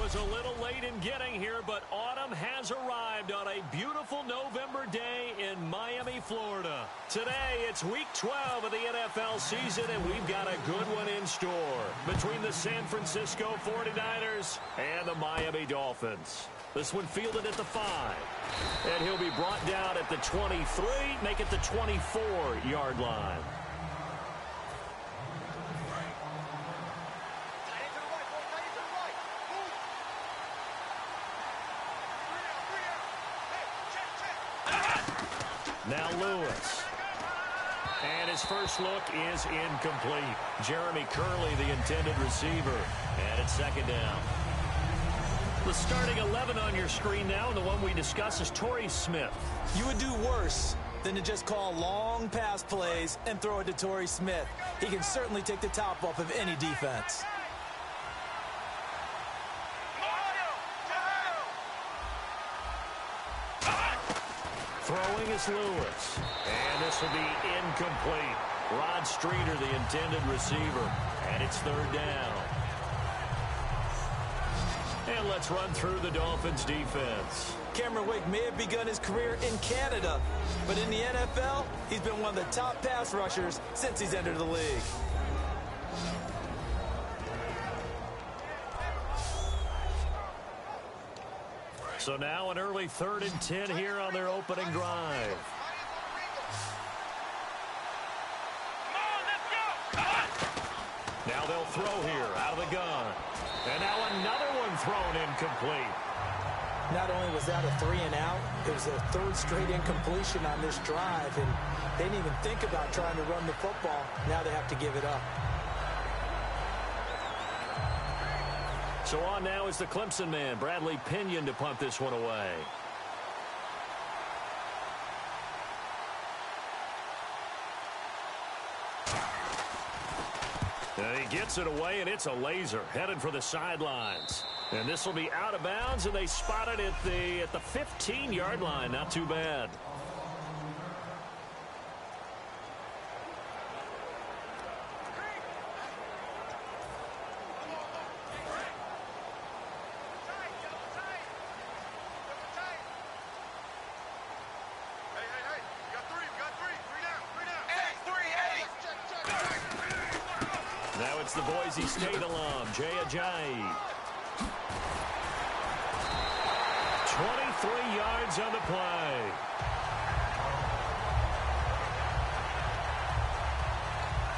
was a little late in getting here, but autumn has arrived on a beautiful November day in Miami, Florida. Today, it's week 12 of the NFL season, and we've got a good one in store between the San Francisco 49ers and the Miami Dolphins. This one fielded at the 5, and he'll be brought down at the 23, make it the 24-yard line. Now Lewis. And his first look is incomplete. Jeremy Curley, the intended receiver. And it's second down. The starting 11 on your screen now, and the one we discuss is Torrey Smith. You would do worse than to just call long pass plays and throw it to Torrey Smith. He can certainly take the top off of any defense. Throwing is Lewis. And this will be incomplete. Rod Streeter, the intended receiver. And it's third down. And let's run through the Dolphins' defense. Cameron Wake may have begun his career in Canada, but in the NFL, he's been one of the top pass rushers since he's entered the league. So now an early 3rd and 10 here on their opening drive. Now they'll throw here out of the gun. And now another one thrown incomplete. Not only was that a 3 and out, it was a 3rd straight incompletion on this drive, and they didn't even think about trying to run the football. Now they have to give it up. So on now is the Clemson man, Bradley Pinion, to punt this one away. And he gets it away, and it's a laser headed for the sidelines. And this will be out of bounds, and they spot it at the 15-yard line. Not too bad. Now it's the Boise State alum, Jay Ajayi. 23 yards on the play.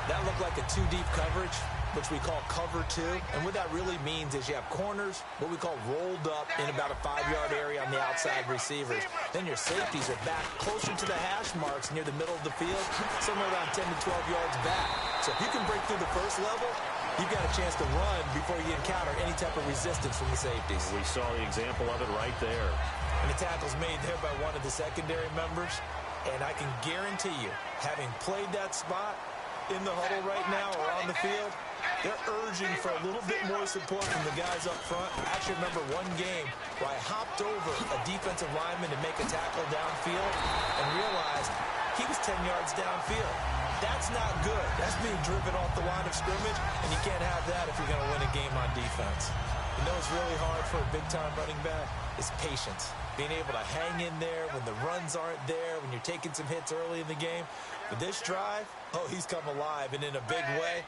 That looked like a 2-deep coverage, which we call cover 2. And what that really means is you have corners, what we call rolled up in about a 5-yard area on the outside receivers. Then your safeties are back closer to the hash marks near the middle of the field, somewhere around 10 to 12 yards back. So if you can break through the first level, you've got a chance to run before you encounter any type of resistance from the safeties. We saw the example of it right there. And the tackle's made there by one of the secondary members. And I can guarantee you, having played that spot in the huddle right now or on the field, they're urging for a little bit more support from the guys up front. I actually remember one game where I hopped over a defensive lineman to make a tackle downfield and realized he was 10 yards downfield. That's not good. That's being driven off the line of scrimmage, and you can't have that if you're going to win a game on defense. You know what's really hard for a big-time running back? Is patience. Being able to hang in there when the runs aren't there, when you're taking some hits early in the game. But this drive, oh, he's come alive, and in a big way,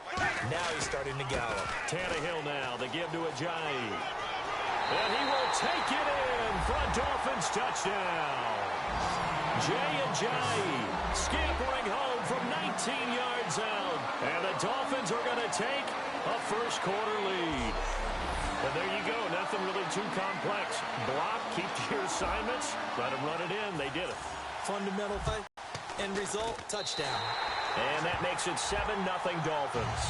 now he's starting to gallop. Tannehill now, they give to Ajayi. And he will take it in for a Dolphins touchdown. Jay Ajayi scampering home from 19 yards out. And the Dolphins are going to take a first-quarter lead. And there you go, nothing really too complex. Block, keep to your assignments, let them run it in. They did it. Fundamental play. End result, touchdown. And that makes it 7-0 Dolphins.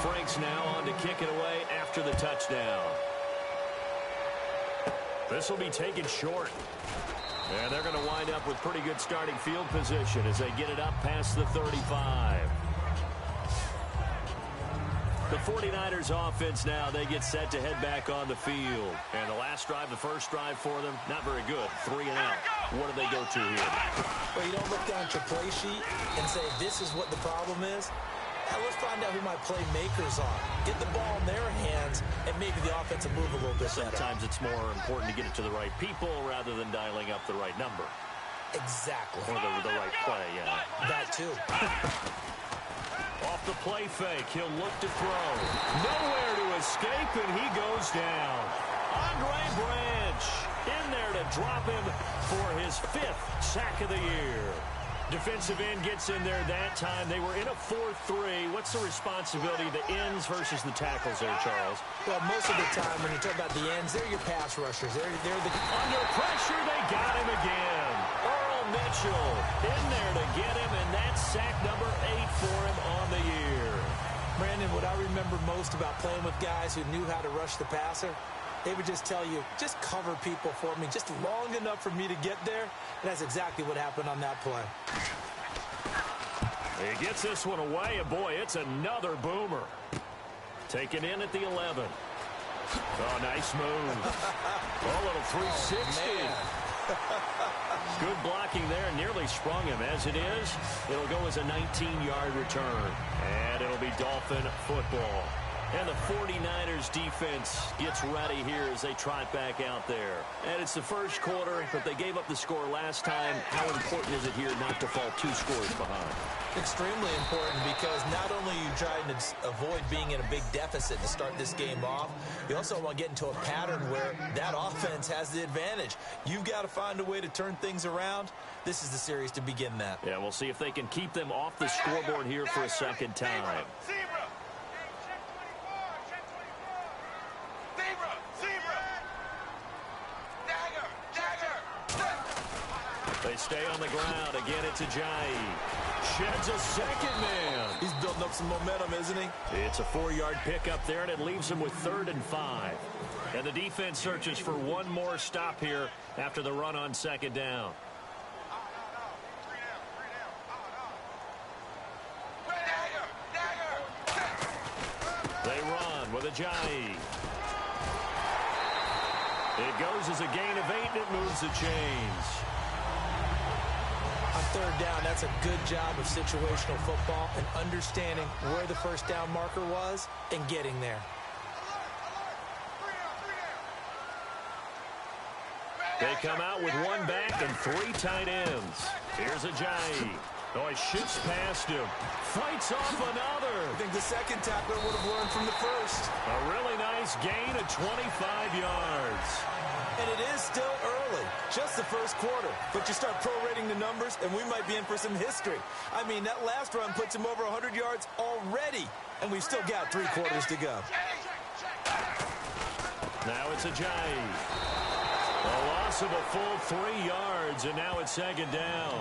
Frank's now on to kick it away after the touchdown. This will be taken short. And they're going to wind up with pretty good starting field position as they get it up past the 35. The 49ers offense now, they get set to head back on the field. And the last drive, the first drive for them, not very good. 3 and out. What do they go to here? Well, you don't look down at your play sheet and say, this is what the problem is. Now, let's find out who my playmakers are. Get the ball in their hands and maybe the offense will move a little bit better. Sometimes it's more important to get it to the right people rather than dialing up the right number. Exactly. Or the right play, yeah. That too. Off the play fake, he'll look to throw. Nowhere to escape, and he goes down. Andre Branch in there to drop him for his 5th sack of the year. Defensive end gets in there that time. They were in a 4-3. What's the responsibility of the ends versus the tackles there, Charles? Well, most of the time when you talk about the ends, they're your pass rushers. They're the... Under pressure, they got him again. Earl Mitchell in there to get him, and that's sack number 8 for him on the year. Brandon, what I remember most about playing with guys who knew how to rush the passer, they would just tell you, just cover people for me, just long enough for me to get there. And that's exactly what happened on that play. He gets this one away, and boy, it's another boomer. Taken in at the 11. Oh, nice move. Oh, a little 360. Good blocking there, nearly sprung him. As it is, it'll go as a 19-yard return. And it'll be Dolphin football. And the 49ers defense gets ready here as they trot back out there. And it's the first quarter, but they gave up the score last time. How important is it here not to fall 2 scores behind? Extremely important, because not only are you trying to avoid being in a big deficit to start this game off, you also want to get into a pattern where that offense has the advantage. You've got to find a way to turn things around. This is the series to begin that. Yeah, we'll see if they can keep them off the scoreboard here for a second time. They stay on the ground. Again, it's Ajayi. Sheds a second man. He's building up some momentum, isn't he? It's a 4-yard pickup there, and it leaves him with 3rd and 5. And the defense searches for one more stop here after the run on 2nd down. They run with Ajayi. It goes as a gain of 8, and it moves the chains. On 3rd down, that's a good job of situational football and understanding where the first down marker was and getting there. They come out with 1 back and 3 tight ends. Here's Ajayi. Oh, he shoots past him. Fights off another. I think the second tackler would have learned from the first. A really nice gain of 25 yards. And it is still early, just the first quarter. But you start prorating the numbers, and we might be in for some history. I mean, that last run puts him over 100 yards already, and we've still got 3 quarters to go. Now it's Ajayi. A loss of a full 3 yards, and now it's 2nd down.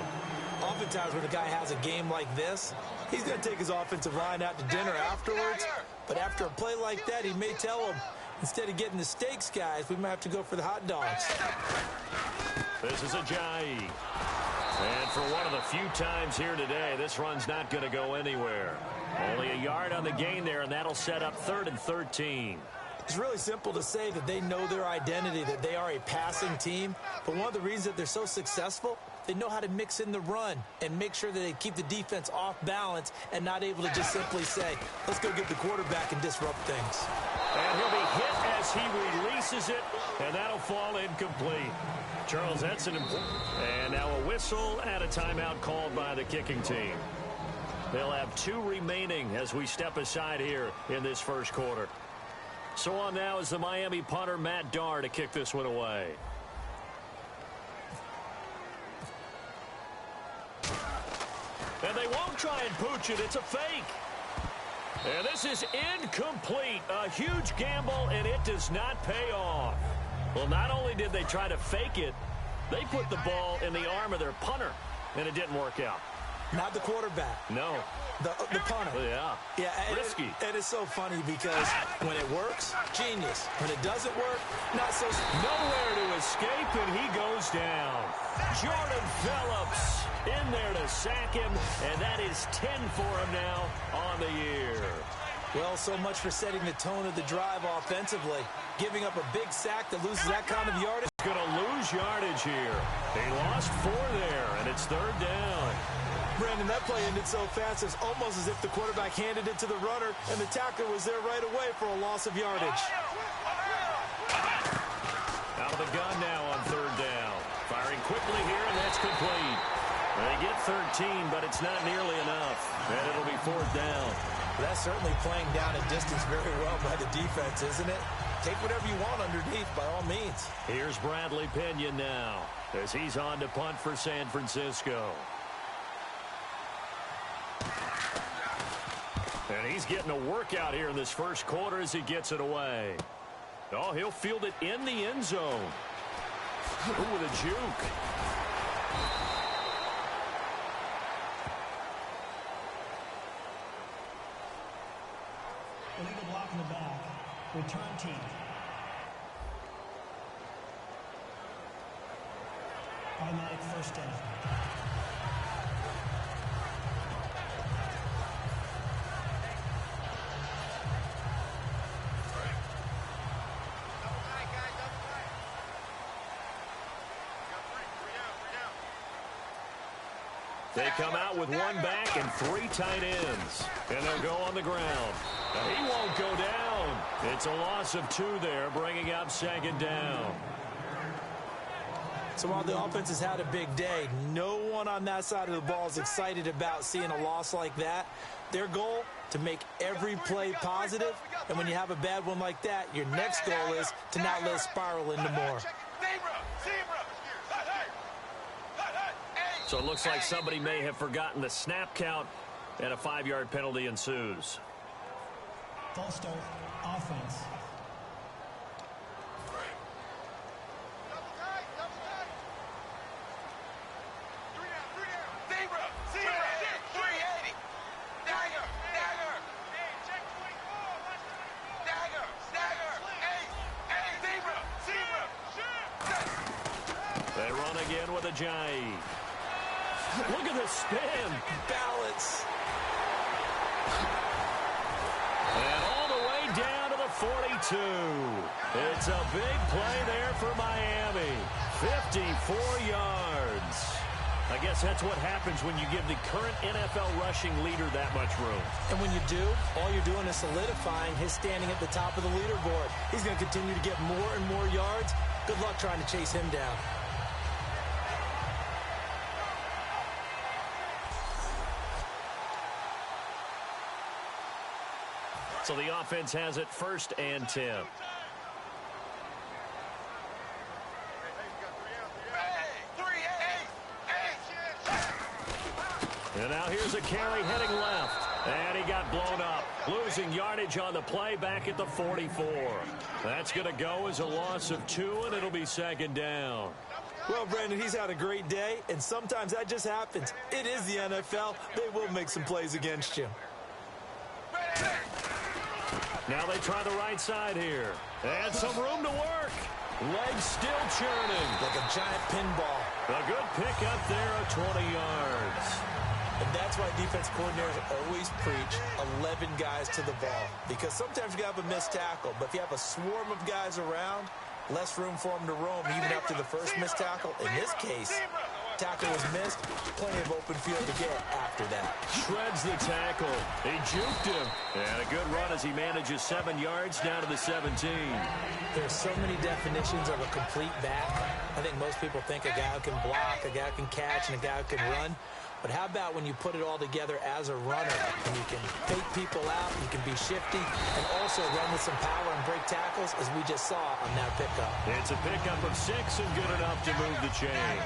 Oftentimes when a guy has a game like this, he's going to take his offensive line out to dinner afterwards. But after a play like that, he may tell him, instead of getting the steaks, guys, we might have to go for the hot dogs. This is Ajayi. And for one of the few times here today, this run's not going to go anywhere. Only a yard on the gain there, and that'll set up 3rd and 13. It's really simple to say that they know their identity, that they are a passing team. But one of the reasons that they're so successful, they know how to mix in the run and make sure that they keep the defense off balance and not able to just simply say, let's go get the quarterback and disrupt things. And he'll be hit as he releases it, and that'll fall incomplete. Charles, that's an important. And now a whistle and a timeout called by the kicking team. They'll have 2 remaining as we step aside here in this first quarter. So on now is the Miami punter, Matt Darr, to kick this one away. And they won't try and pooch it. It's a fake. And this is incomplete. A huge gamble, and it does not pay off. Well, not only did they try to fake it, they put the ball in the arm of their punter, and it didn't work out. Not the quarterback. No. The punter. Yeah. Risky. And it's so funny because when it works, genius. When it doesn't work, not so. Nowhere to escape, and he goes down. Jordan Phillips in there to sack him, and that is 10 for him now on the year. Well, so much for setting the tone of the drive offensively. Giving up a big sack that loses that kind of yardage. He's going to lose yardage here. He lost 4 there, and it's 3rd down. Brandon, that play ended so fast, it's almost as if the quarterback handed it to the runner, and the tackler was there right away for a loss of yardage. Out of the gun now on 3rd down. Firing quickly here, and that's complete. They get 13, but it's not nearly enough. And it'll be 4th down. That's certainly playing down a distance very well by the defense, isn't it? Take whatever you want underneath, by all means. Here's Bradley Pinion now, as he's on to punt for San Francisco. And he's getting a workout here in this first quarter as he gets it away. Oh, he'll field it in the end zone. Ooh, with a juke. Illegal block in the back. Return team. Automatic first down. They come out with 1 back and 3 tight ends. And they'll go on the ground. He won't go down. It's a loss of 2 there, bringing up 2nd down. So while the offense has had a big day, no one on that side of the ball is excited about seeing a loss like that. Their goal, to make every play positive. And when you have a bad one like that, your next goal is to not let it spiral into more. So it looks like somebody may have forgotten the snap count, and a 5-yard penalty ensues. False start, offense. They run again with a jive. Look at the spin. Balance. And all the way down to the 42. It's a big play there for Miami. 54 yards. I guess that's what happens when you give the current NFL rushing leader that much room. And when you do, all you're doing is solidifying his standing at the top of the leaderboard. He's going to continue to get more and more yards. Good luck trying to chase him down. So the offense has it 1st and 10. And now here's a carry heading left. And he got blown up. Losing yardage on the play back at the 44. That's going to go as a loss of 2, and it'll be 2nd down. Well, Brandon, he's had a great day, and sometimes that just happens. It is the NFL. They will make some plays against you. Now they try the right side here. And some room to work. Legs still churning. Like a giant pinball. A good pick up there of 20 yards. And that's why defense coordinators always preach 11 guys to the ball. Because sometimes you have a missed tackle. But if you have a swarm of guys around, less room for them to roam even after the first missed tackle. In this case, tackle was missed. Plenty of open field to get after that. Shreds the tackle. He juked him. And a good run as he manages 7 yards down to the 17. There's so many definitions of a complete back. I think most people think a guy who can block, a guy who can catch, and a guy who can run. But how about when you put it all together as a runner, and you can fake people out, you can be shifty, and also run with some power and break tackles, as we just saw on that pickup. It's a pickup of 6 and good enough to move the chains.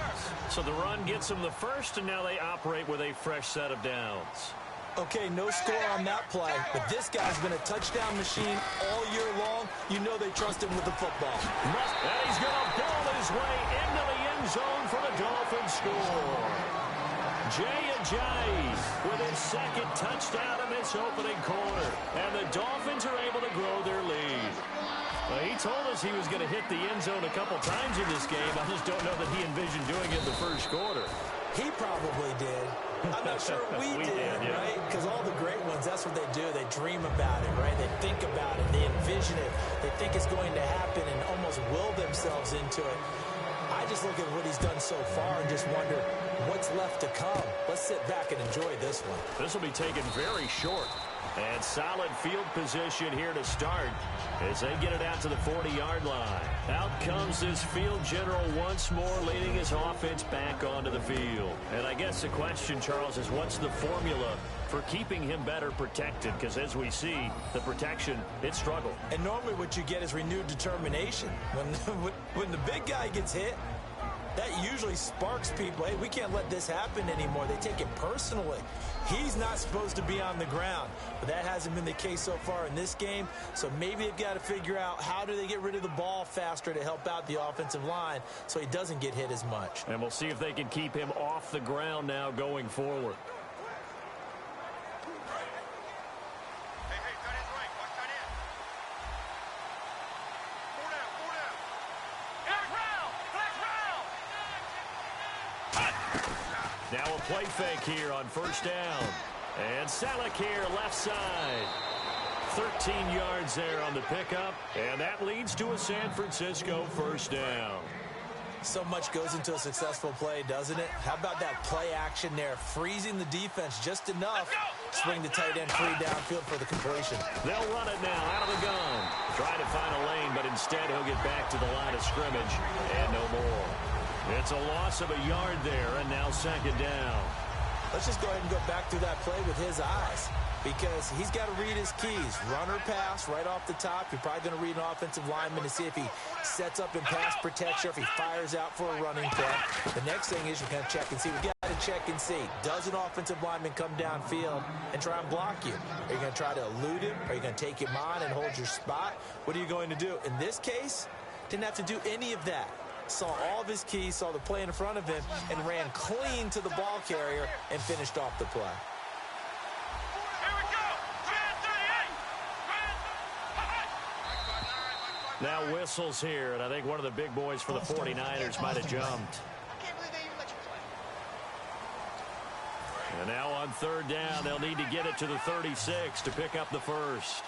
So the run gets them the first, and now they operate with a fresh set of downs. Okay, no score on that play, but this guy's been a touchdown machine all year long. You know they trust him with the football. And he's going to ball his way into the end zone for the Dolphins score. Jay Ajayi with his 2nd touchdown in this opening quarter. And the Dolphins are able to grow their lead. He told us he was going to hit the end zone a couple times in this game. I just don't know that he envisioned doing it in the first quarter. He probably did. I'm not sure we did, yeah. right? Because all the great ones, that's what they do. They dream about it, right? They think about it. They envision it. They think it's going to happen and almost will themselves into it. I just look at what he's done so far and just wonder what's left to come. Let's sit back and enjoy this one. This will be taken very short. And solid field position here to start as they get it out to the 40-yard line. Out comes this field general once more, leading his offense back onto the field. And I guess the question, Charles, is what's the formula for keeping him better protected? Because as we see, the protection, it struggled. And normally what you get is renewed determination. When the big guy gets hit, that usually sparks people. Hey, we can't let this happen anymore. They take it personally. He's not supposed to be on the ground, but that hasn't been the case so far in this game. So maybe they've got to figure out how do they get rid of the ball faster to help out the offensive line so he doesn't get hit as much. And we'll see if they can keep him off the ground now going forward. Now a play fake here on first down. And Salek here, left side. 13 yards there on the pickup. And that leads to a San Francisco first down. So much goes into a successful play, doesn't it? How about that play action there? Freezing the defense just enough to swing the tight end free downfield for the completion. They'll run it now out of the gun. Trying to find a lane, but instead he'll get back to the line of scrimmage. And no more. It's a loss of a yard there, and now second down. Let's just go ahead and go back through that play with his eyes because he's got to read his keys. Run or pass right off the top. You're probably going to read an offensive lineman to see if he sets up in pass protection or if he fires out for a running play. The next thing is you're going to check and see. We've got to check and see. Does an offensive lineman come downfield and try and block you? Are you going to try to elude him? Are you going to take him on and hold your spot? What are you going to do? In this case, didn't have to do any of that. Saw all of his keys, saw the play in front of him, and ran clean to the ball carrier and finished off the play. Here we go. Now whistles here, and I think one of the big boys for the 49ers might have jumped. I can't believe they even let you play. And now on third down, they'll need to get it to the 36 to pick up the first.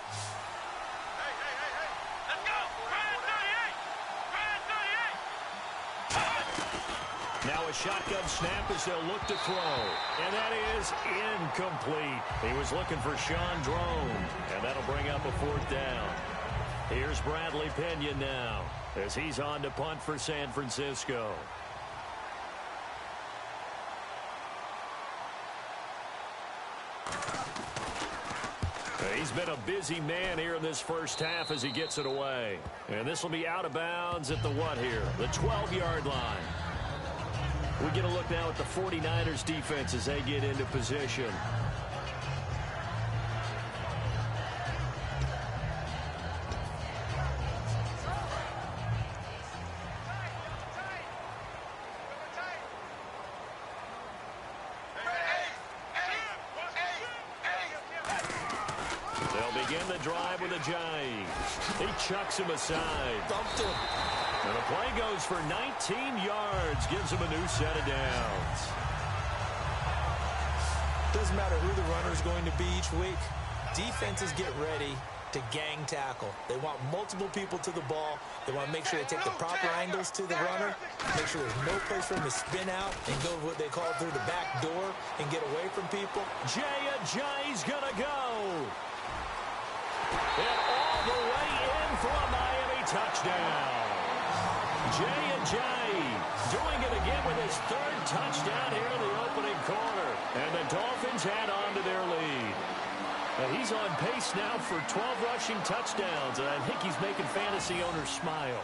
Now a shotgun snap as they'll look to throw. And that is incomplete. He was looking for Sean Drone. And that'll bring up a fourth down. Here's Bradley Pinion now as he's on to punt for San Francisco. He's been a busy man here in this first half as he gets it away. And this will be out of bounds at the what here? The 12-yard line. We get a look now at the 49ers defense as they get into position. They'll begin the drive with a jive. He chucks him aside. Bumped him. And the play goes for 19 yards, gives him a new set of downs. Doesn't matter who the runner is going to be each week. Defenses get ready to gang tackle. They want multiple people to the ball. They want to make sure they take the proper angles to the runner, make sure there's no place for him to spin out and go what they call through the back door and get away from people. Jay Ajayi's going to go. And all the way in for a Miami touchdown. Jay Ajayi doing it again with his third touchdown here in the opening quarter. And the Dolphins add on to their lead. And he's on pace now for 12 rushing touchdowns, and I think he's making fantasy owners smile.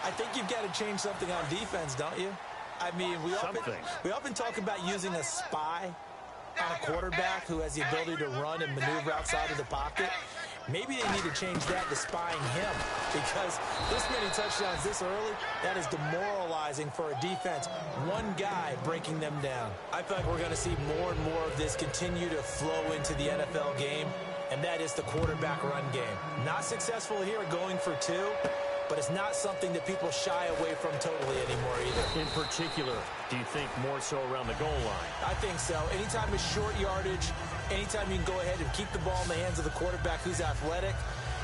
I think you've got to change something on defense, don't you? I mean, we often talk about using a spy on a quarterback who has the ability to run and maneuver outside of the pocket. Maybe they need to change that to spying him, because this many touchdowns this early, that is demoralizing for a defense. One guy breaking them down. I feel like we're going to see more and more of this continue to flow into the NFL game, and that is the quarterback run game. Not successful here going for two, but it's not something that people shy away from totally anymore either. In particular, do you think more so around the goal line? I think so. Anytime it's short yardage, anytime you can go ahead and keep the ball in the hands of the quarterback who's athletic,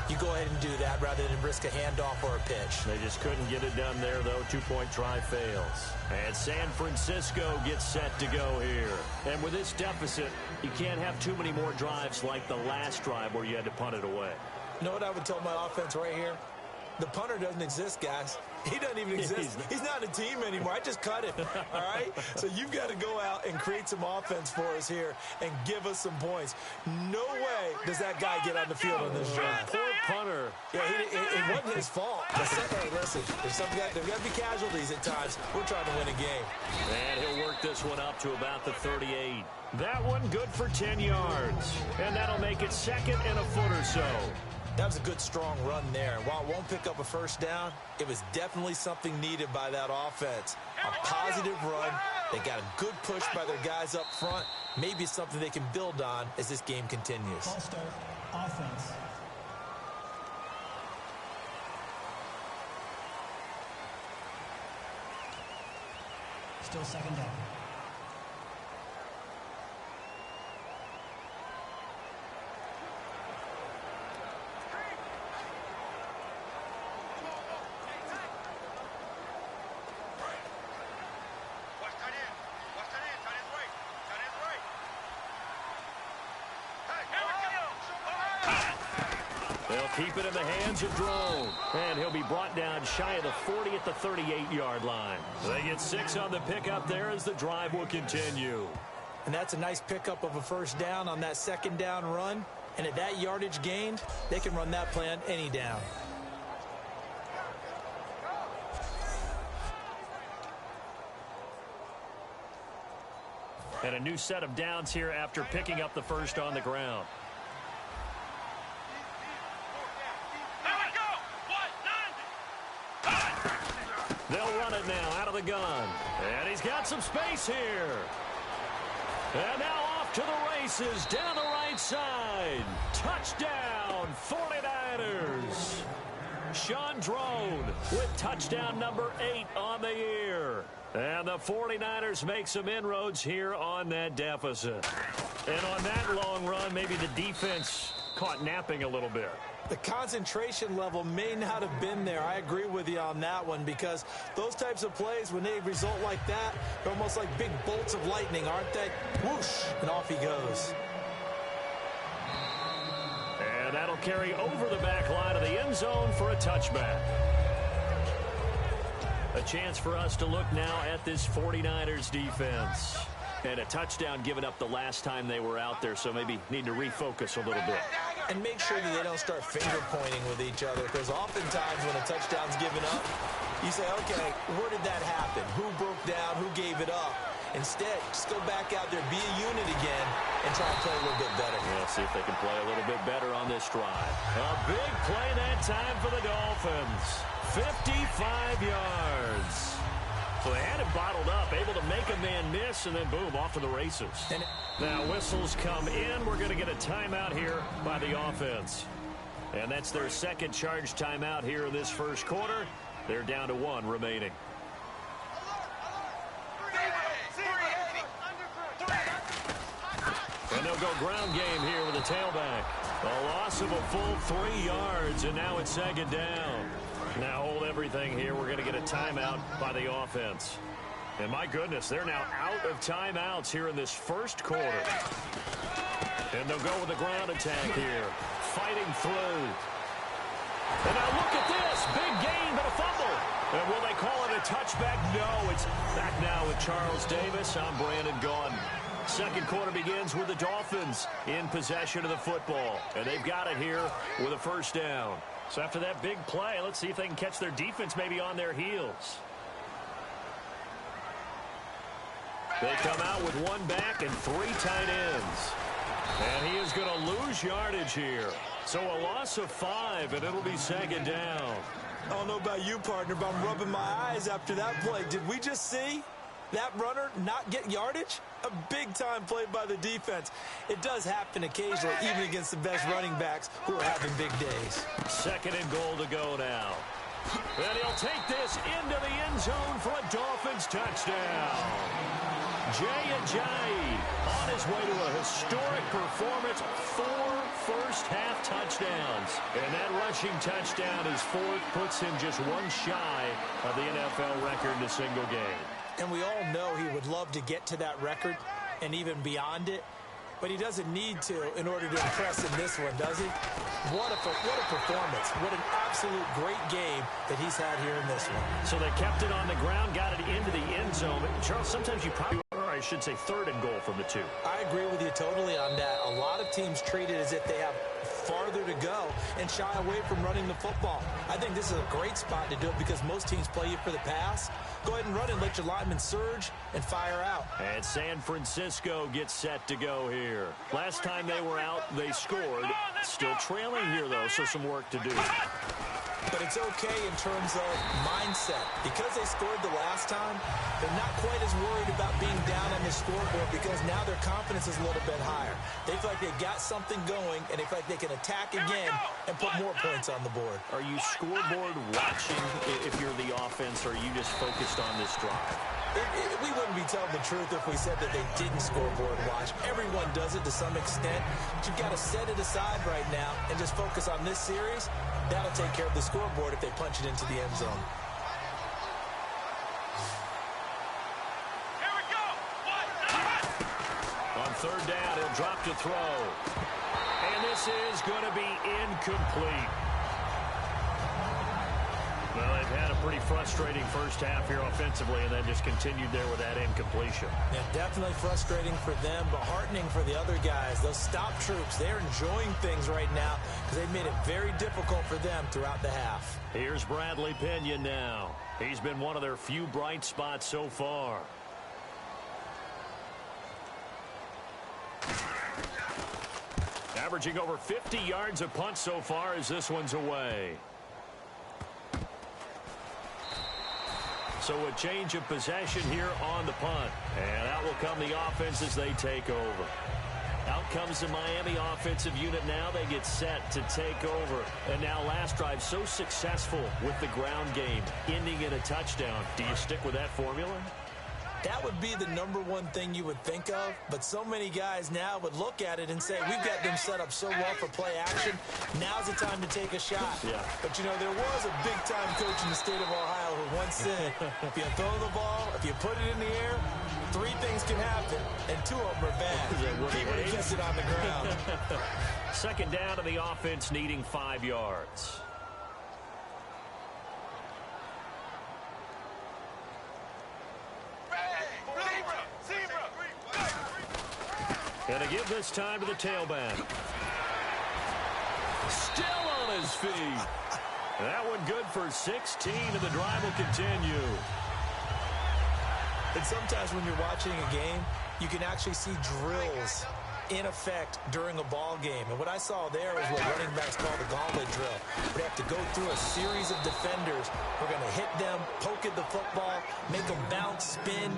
you go ahead and do that rather than risk a handoff or a pitch. They just couldn't get it done there, though. 2-point try fails. And San Francisco gets set to go here. And with this deficit, you can't have too many more drives like the last drive where you had to punt it away. You know what I would tell my offense right here? The punter doesn't exist, guys. He doesn't even exist. He's not a team anymore. I just cut him, all right? So you've got to go out and create some offense for us here and give us some points. No way does that guy get on the field on this drive. Poor punter. Yeah, it wasn't his fault. Hey, listen, there's got to be casualties at times. We're trying to win a game. And he'll work this one up to about the 38. That one good for 10 yards. And that'll make it second and a foot or so. That was a good, strong run there. And while it won't pick up a first down, it was definitely something needed by that offense. A positive run. They got a good push by their guys up front. Maybe it's something they can build on as this game continues. Ball start, offense. Still second down. They'll keep it in the hands of Drone. And he'll be brought down shy of the 40 at the 38-yard line. They get 6 on the pickup there as the drive will continue. And that's a nice pickup of a first down on that second down run. And at that yardage gained, they can run that play on any down. And a new set of downs here after picking up the first on the ground. They'll run it now out of the gun. And he's got some space here. And now off to the races down the right side. Touchdown, 49ers. Sean Drone with touchdown number 8 on the year. And the 49ers make some inroads here on that deficit. And on that long run, maybe the defense caught napping a little bit. The concentration level may not have been there. I agree with you on that one because those types of plays, when they result like that, they're almost like big bolts of lightning, aren't they? Whoosh, and off he goes. And that'll carry over the back line of the end zone for a touchback. A chance for us to look now at this 49ers defense. And a touchdown given up the last time they were out there, so maybe need to refocus a little bit. And make sure that they don't start finger pointing with each other, because oftentimes when a touchdown's given up, you say, okay, where did that happen? Who broke down? Who gave it up? Instead, just go back out there, be a unit again, and try and play a little bit better. Yeah, see if they can play a little bit better on this drive. A big play that time for the Dolphins. 55 yards. So they had it bottled up, able to make a man miss, and then boom, off to the races. Now whistles come in. We're going to get a timeout here by the offense. And that's their second charge timeout here in this first quarter. They're down to 1 remaining. And they'll go ground game here with a tailback. A loss of a full 3 yards, and now it's second down. Now hold everything here. We're going to get a timeout by the offense. And my goodness, they're now out of timeouts here in this first quarter. And they'll go with the ground attack here. Fighting through. And now look at this. Big gain, but a fumble. And will they call it a touchback? No, it's back now with Charles Davis. I'm Brandon Gaudin. Second quarter begins with the Dolphins in possession of the football. And they've got it here with a first down. So after that big play, let's see if they can catch their defense maybe on their heels. They come out with 1 back and 3 tight ends. And he is going to lose yardage here. So a loss of 5, and it'll be second down. I don't know about you, partner, but I'm rubbing my eyes after that play. Did we just see that runner not get yardage? A big-time play by the defense. It does happen occasionally, even against the best running backs who are having big days. Second and goal to go now. And he'll take this into the end zone for a Dolphins touchdown. Jay Ajayi on his way to a historic performance, 4 first-half touchdowns. And that rushing touchdown, his 4th, puts him just one shy of the NFL record in a single game. And we all know he would love to get to that record and even beyond it. But he doesn't need to in order to impress in this one, does he? What a performance. What an absolute great game that he's had here in this one. So they kept it on the ground, got it into the end zone. Charles, sometimes you probably, or I should say 3rd and goal from the 2. I agree with you totally on that. A lot of teams treat it as if they have farther to go and shy away from running the football. I think this is a great spot to do it because most teams play you for the pass. Go ahead and run and let your linemen surge and fire out. And San Francisco gets set to go here. Last time they were out, they scored. Still trailing here, though, so some work to do. But it's okay in terms of mindset. Because they scored the last time, they're not quite as worried about being down on the scoreboard because now their confidence is a little bit higher. They feel like they've got something going, and they feel like they can attack again and put more points on the board. Are you scoreboard watching if you're the offense, or are you just focused on this drive? We wouldn't be telling the truth if we said that they didn't scoreboard watch. Everyone does it to some extent. But you've got to set it aside right now and just focus on this series. That'll take care of the scoreboard if they punch it into the end zone. Here we go. On 3rd down, he'll drop to throw. And this is going to be incomplete. Well, they've had a pretty frustrating first half here offensively and then just continued there with that incompletion. Yeah, definitely frustrating for them, but heartening for the other guys. Those stop troops, they're enjoying things right now because they've made it very difficult for them throughout the half. Here's Bradley Pinion now. He's been one of their few bright spots so far. Averaging over 50 yards a punt so far as this one's away. So a change of possession here on the punt. And out will come the offense as they take over. Out comes the Miami offensive unit now. They get set to take over. And now last drive so successful with the ground game, ending in a touchdown. Do you stick with that formula? That would be the #1 thing you would think of, but so many guys now would look at it and say, we've got them set up so well for play action, now's the time to take a shot. Yeah. But, you know, there was a big-time coach in the state of Ohio who once said, if you throw the ball, if you put it in the air, 3 things can happen, and 2 of them are bad. He would have kept it on the ground. 2nd down to the offense needing 5 yards. And to give this time to the tailback. Still on his feet. That one good for 16, and the drive will continue. And sometimes when you're watching a game, you can actually see drills in effect during a ball game. And what I saw there was what running backs call the gauntlet drill. We have to go through a series of defenders. We're going to hit them, poke at the football, make them bounce, spin,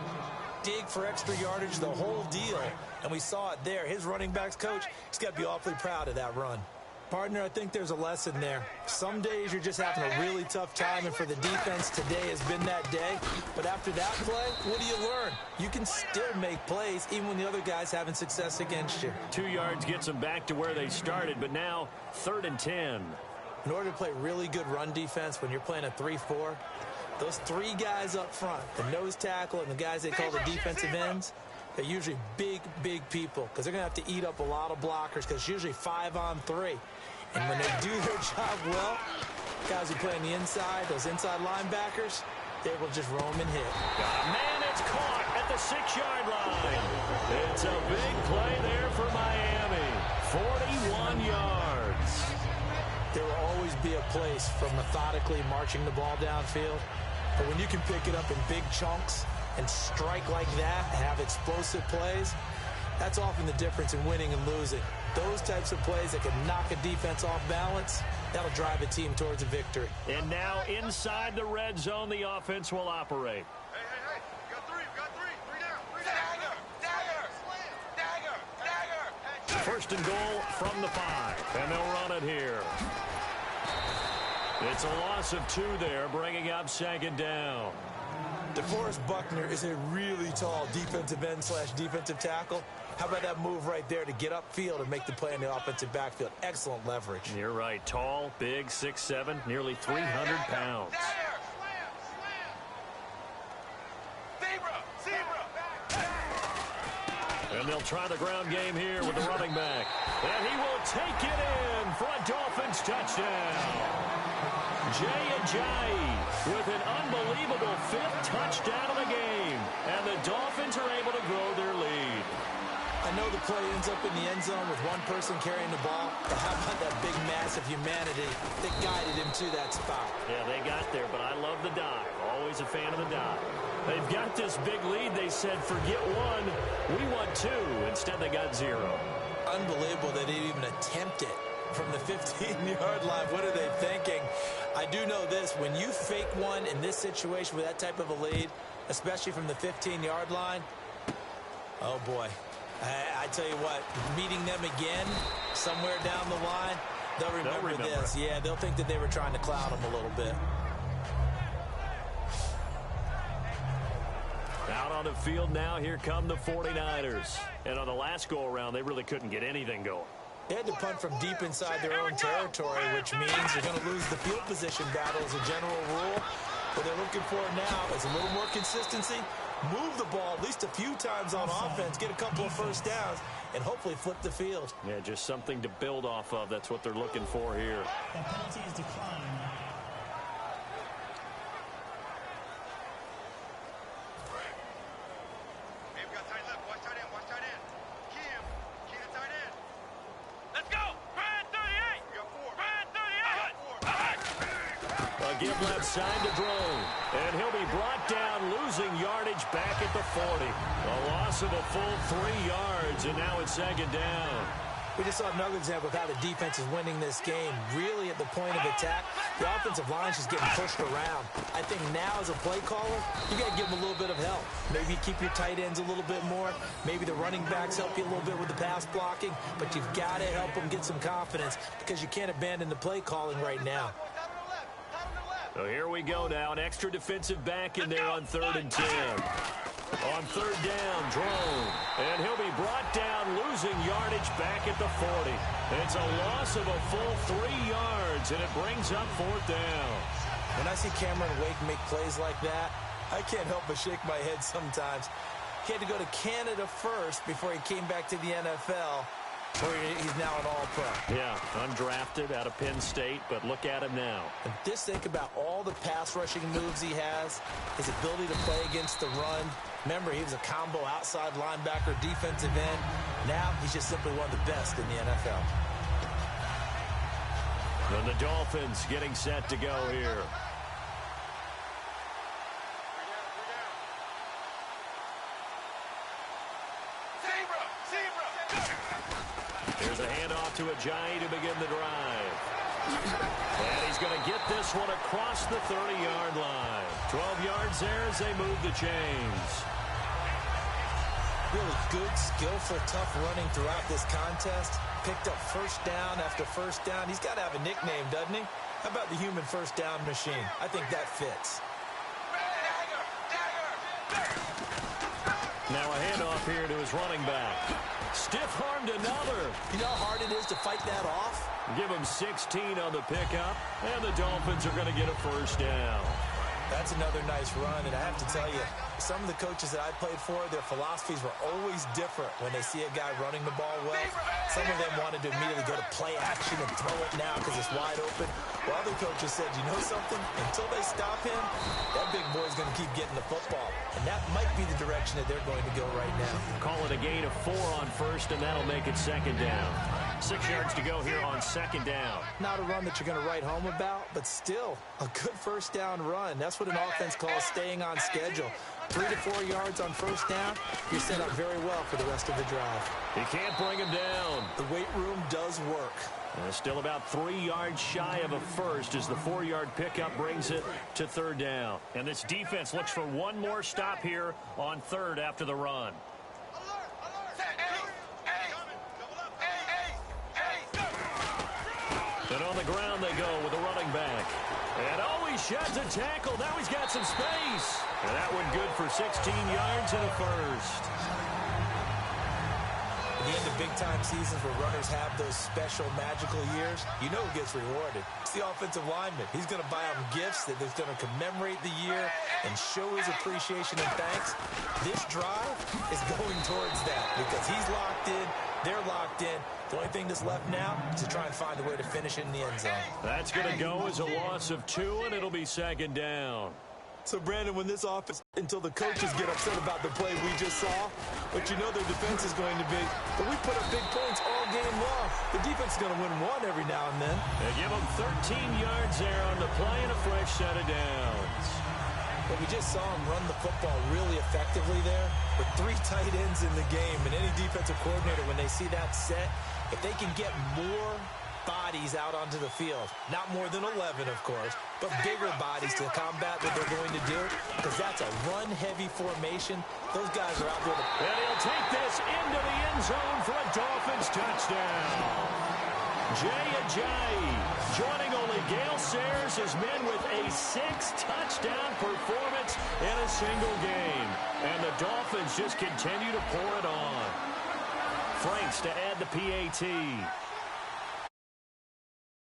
dig for extra yardage, the whole deal. And we saw it there. His running backs coach, he's got to be awfully proud of that run. Partner, I think there's a lesson there. Some days you're just having a really tough time, and for the defense, today has been that day. But after that play, what do you learn? You can still make plays even when the other guy's having success against you. 2 yards gets them back to where they started, but now 3rd and 10. In order to play really good run defense when you're playing a 3-4, those 3 guys up front, the nose tackle and the guys they call the defensive ends, they're usually big, big people because they're going to have to eat up a lot of blockers because it's usually 5-on-3. And when they do their job well, guys who play on the inside, those inside linebackers, they will just roam and hit. Man, it's caught at the 6-yard line. It's a big play there for Miami. 41 yards. There will always be a place for methodically marching the ball downfield. But when you can pick it up in big chunks and strike like that, have explosive plays, that's often the difference in winning and losing. Those types of plays that can knock a defense off balance, that'll drive a team towards a victory. And now inside the red zone, the offense will operate. Hey. We got 3. 3 down. Dagger. 1st and goal from the 5. And they'll run it here. It's a loss of 2 there, bringing up second down. DeForest Buckner is a really tall defensive end / defensive tackle. How about that move right there to get upfield and make the play in the offensive backfield? Excellent leverage. You're right. Tall, big, 6'7", nearly 300 pounds. And they'll try the ground game here with the running back. And he will take it in for a Dolphins touchdown. Jay Ajayi with an unbelievable 5th touchdown of the game. And the Dolphins are able to grow their lead. I know the play ends up in the end zone with one person carrying the ball, but how about that big mass of humanity that guided him to that spot? Yeah, they got there, but I love the dive. Always a fan of the dive. They've got this big lead. They said, forget 1, we want 2. Instead, they got 0. Unbelievable that they even attempt it from the 15-yard line. What are they thinking? I do know this. When you fake one in this situation with that type of a lead, especially from the 15-yard line, oh, boy. I tell you what, meeting them again somewhere down the line, they'll remember this. Yeah, they'll think that they were trying to cloud them a little bit. Out on the field now, here come the 49ers. And on the last go-around, they really couldn't get anything going. They had to punt from deep inside their own territory, which means they're going to lose the field position battle as a general rule. What they're looking for now is a little more consistency, move the ball at least a few times on offense, get a couple of first downs, and hopefully flip the field. Yeah, just something to build off of. That's what they're looking for here. That penalty is declined. Hey, we got tight left. Watch tight end. Watch tight end. Key him. Key the tight end. Let's go. Brad 38. We got 4. Brad 38. Give left side to Drone. And he'll be brought down, losing yardage back at the 40. A loss of a full 3 yards, and now it's second down. We just saw another example of how the defense is winning this game. Really at the point of attack, the offensive line is just getting pushed around. I think now as a play caller, you got to give them a little bit of help. Maybe keep your tight ends a little bit more. Maybe the running backs help you a little bit with the pass blocking. But you've got to help them get some confidence because you can't abandon the play calling right now. So here we go now. An extra defensive back in there on 3rd and 10. On 3rd down, Drone. And he'll be brought down, losing yardage back at the 40. It's a loss of a full 3 yards, and it brings up 4th down. When I see Cameron Wake make plays like that, I can't help but shake my head sometimes. He had to go to Canada first before he came back to the NFL, where he's now an all-pro. Yeah, undrafted out of Penn State, but look at him now. And just think about all the pass-rushing moves he has, his ability to play against the run. Remember, he was a combo outside linebacker, defensive end. Now he's just simply one of the best in the NFL. And the Dolphins getting set to go here. Here's a handoff to Ajayi to begin the drive. And he's going to get this one across the 30-yard line. 12 yards there as they move the chains. Really good, skillful, tough running throughout this contest. Picked up first down after first down. He's got to have a nickname, doesn't he? How about the human first down machine? I think that fits. Now a handoff here to his running back. Stiff-armed another. You know how hard it is to fight that off? Give him 16 on the pickup, and the Dolphins are going to get a first down. That's another nice run, and I have to tell you, some of the coaches that I played for, their philosophies were always different when they see a guy running the ball well. Some of them wanted to immediately go to play action and throw it now because it's wide open. While other coaches said, you know something? Until they stop him, that big boy's going to keep getting the football. And that might be the direction that they're going to go right now. Call it a gain of 4 on first, and that'll make it second down. 6 yards to go here on second down. Not a run that you're going to write home about, but still a good first down run. That's what an offense calls staying on schedule. 3 to 4 yards on first down, you're set up very well for the rest of the drive. He can't bring him down. The weight room does work. Still about 3 yards shy of a first as the 4-yard pickup brings it to 3rd down. And this defense looks for one more stop here on 3rd after the run. And on the ground they go with the running back. And he sheds a tackle. Now he's got some space. And that one good for 16 yards and a first. At the end of big-time seasons where runners have those special magical years, you know who gets rewarded. It's the offensive lineman. He's going to buy them gifts that is going to commemorate the year and show his appreciation and thanks. This drive is going towards that because he's locked in, they're locked in. The only thing that's left now is to try and find a way to finish in the end zone. That's going to go as a loss of 2, and it'll be second down. So, Brandon, when this offense, until the coaches get upset about the play we just saw, but you know their defense is going to be, but we put up big points all game long. The defense is going to win one every now and then. They give them 13 yards there on the play and a fresh set of downs. But we just saw him run the football really effectively there with 3 tight ends in the game. And any defensive coordinator, when they see that set, if they can get more bodies out onto the field, not more than 11, of course, but bigger bodies to combat what they're going to do, because that's a run-heavy formation. Those guys are out there. And he'll take this into the end zone for a Dolphins touchdown. Jay Ajayi joining only Gale Sayers as men with a 6-touchdown performance in a single game. And the Dolphins just continue to pour it on. Franks to add the PAT.